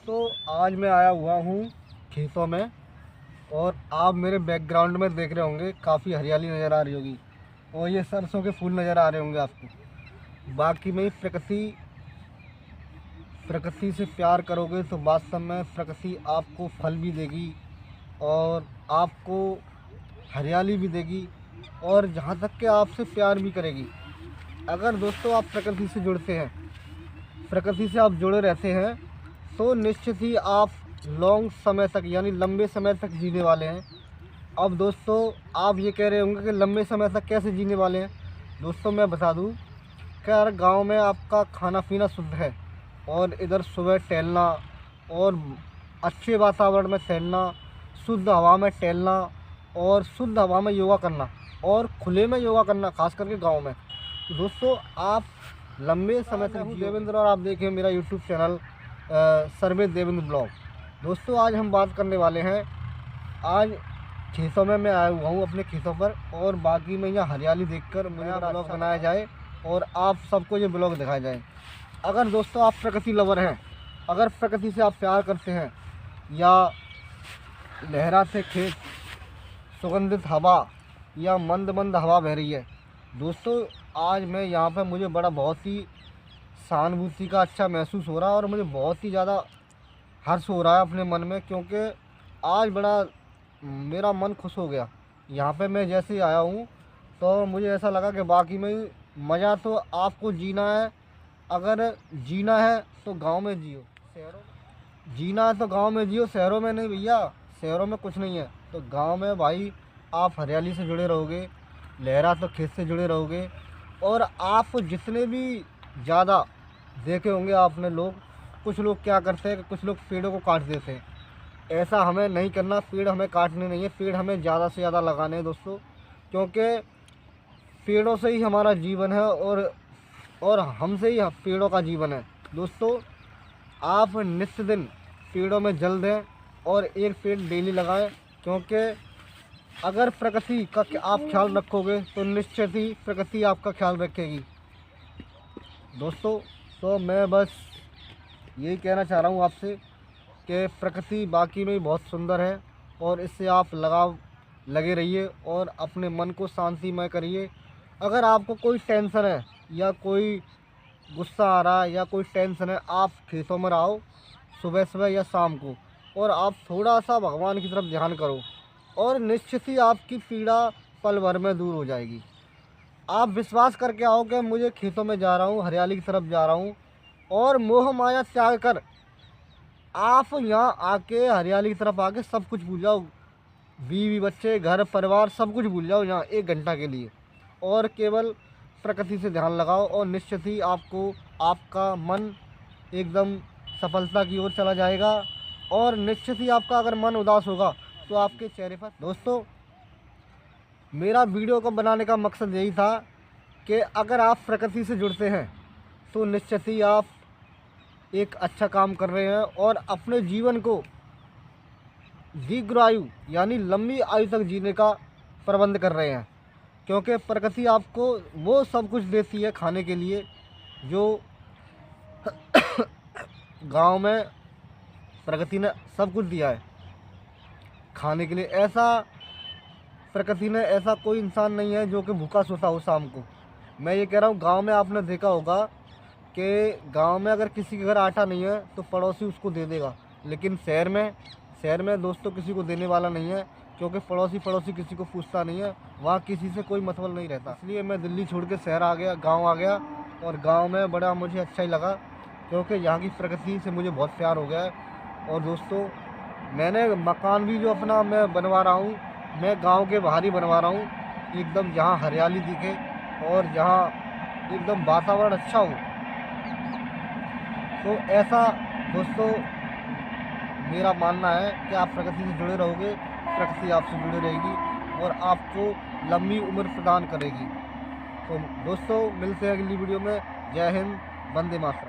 दोस्तों आज मैं आया हुआ हूँ खेतों में और आप मेरे बैकग्राउंड में देख रहे होंगे काफ़ी हरियाली नज़र आ रही होगी और ये सरसों के फूल नज़र आ रहे होंगे आपको। बाकी में प्रकृति से प्यार करोगे तो वास्तव में प्रकृति आपको फल भी देगी और आपको हरियाली भी देगी और जहाँ तक कि आपसे प्यार भी करेगी। अगर दोस्तों आप प्रकृति से जुड़ते हैं, प्रकृति से आप जुड़े रहते हैं तो निश्चित ही आप लॉन्ग समय तक यानी लंबे समय तक जीने वाले हैं। अब दोस्तों आप ये कह रहे होंगे कि लंबे समय तक कैसे जीने वाले हैं। दोस्तों मैं बता दूं कि यार गाँव में आपका खाना पीना शुद्ध है और इधर सुबह टहलना और अच्छे वातावरण में टहलना, शुद्ध हवा में टहलना और शुद्ध हवा में योगा करना और खुले में योगा करना, खास करके गांव में। तो दोस्तों आप लंबे समय तक देवेंद्र और आप देखें मेरा यूट्यूब चैनल सर्वे देवेंद्र ब्लॉग। दोस्तों आज हम बात करने वाले हैं, आज खेतों में मैं आया हुआ हूँ अपने खेतों पर और बाकी में यहाँ हरियाली देखकर मेरा ब्लॉग बनाया जाए और आप सबको ये ब्लॉग दिखाया जाए। अगर दोस्तों आप प्रकृति लवर हैं, अगर प्रकृति से आप प्यार करते हैं या लहराते खेत, सुगंधित हवा या मंद मंद हवा बह रही है, दोस्तों आज मैं यहाँ पर मुझे बहुत ही सहानुभूति का अच्छा महसूस हो रहा है और मुझे बहुत ही ज़्यादा हर्ष हो रहा है अपने मन में, क्योंकि आज मेरा मन खुश हो गया। यहाँ पे मैं जैसे ही आया हूँ तो मुझे ऐसा लगा कि बाकी में मज़ा तो आपको जीना है। अगर जीना है तो गांव में जियो, जीना है तो गांव में जियो, शहरों में नहीं भैया, शहरों में कुछ नहीं है। तो गांव में भाई आप हरियाली से जुड़े रहोगे, लहरा तो खेत से जुड़े रहोगे और आप जितने भी ज़्यादा देखे होंगे आपने कुछ लोग क्या करते हैं कि कुछ लोग पेड़ों को काट देते हैं। ऐसा हमें नहीं करना, पेड़ हमें काटने नहीं है, पेड़ हमें ज़्यादा से ज़्यादा लगाने हैं दोस्तों, क्योंकि पेड़ों से ही हमारा जीवन है और हमसे ही पेड़ों का जीवन है। दोस्तों आप नित्य दिन पेड़ों में जल दें और एक पेड़ डेली लगाएं, क्योंकि अगर प्रकृति का आप ख्याल रखोगे तो निश्चित ही प्रकृति आपका ख्याल रखेगी। दोस्तों तो मैं बस यही कहना चाह रहा हूँ आपसे कि प्रकृति बाकी में बहुत सुंदर है और इससे आप लगे रहिए और अपने मन को शांतिमय करिए। अगर आपको कोई टेंशन है या कोई गुस्सा आ रहा है या कोई टेंशन है, आप खेतों में रहो सुबह सुबह या शाम को और आप थोड़ा सा भगवान की तरफ ध्यान करो और निश्चित ही आपकी पीड़ा पल भर में दूर हो जाएगी। आप विश्वास करके आओ कि मुझे खेतों में जा रहा हूँ, हरियाली की तरफ जा रहा हूँ और मोह माया त्याग कर आप यहाँ आके हरियाली की तरफ आके सब कुछ भूल जाओ, बीवी बच्चे घर परिवार सब कुछ भूल जाओ यहाँ 1 घंटा के लिए और केवल प्रकृति से ध्यान लगाओ और निश्चित ही आपका मन एकदम सफलता की ओर चला जाएगा और निश्चित ही आपका अगर मन उदास होगा तो आपके चेहरे पर। दोस्तों मेरा वीडियो को बनाने का मकसद यही था कि अगर आप प्रकृति से जुड़ते हैं तो निश्चित ही आप एक अच्छा काम कर रहे हैं और अपने जीवन को दीर्घ आयु यानी लंबी आयु तक जीने का प्रबंध कर रहे हैं, क्योंकि प्रकृति आपको वो सब कुछ देती है खाने के लिए जो गांव में प्रकृति ने सब कुछ दिया है खाने के लिए। ऐसा प्रकृति ने ऐसा कोई इंसान नहीं है जो कि भूखा सोता हो शाम को। मैं ये कह रहा हूँ गांव में आपने देखा होगा कि गांव में अगर किसी के घर आटा नहीं है तो पड़ोसी उसको दे देगा, लेकिन शहर में दोस्तों किसी को देने वाला नहीं है, क्योंकि पड़ोसी किसी को पूछता नहीं है, वहाँ किसी से कोई मतलब नहीं रहता। इसलिए मैं दिल्ली छोड़ के शहर आ गया, गाँव आ गया और गाँव में बड़ा मुझे अच्छा ही लगा, क्योंकि यहाँ की प्रकृति से मुझे बहुत प्यार हो गया है। और दोस्तों मैंने मकान भी जो अपना मैं बनवा रहा हूँ, मैं गांव के बाहर ही बनवा रहा हूँ, एकदम जहाँ हरियाली दिखे और जहाँ एकदम वातावरण अच्छा हो। तो ऐसा दोस्तों मेरा मानना है कि आप प्रकृति से जुड़े रहोगे, प्रकृति आपसे जुड़े रहेगी और आपको लंबी उम्र प्रदान करेगी। तो दोस्तों मिलते हैं अगली वीडियो में। जय हिंद, वंदे मातरम।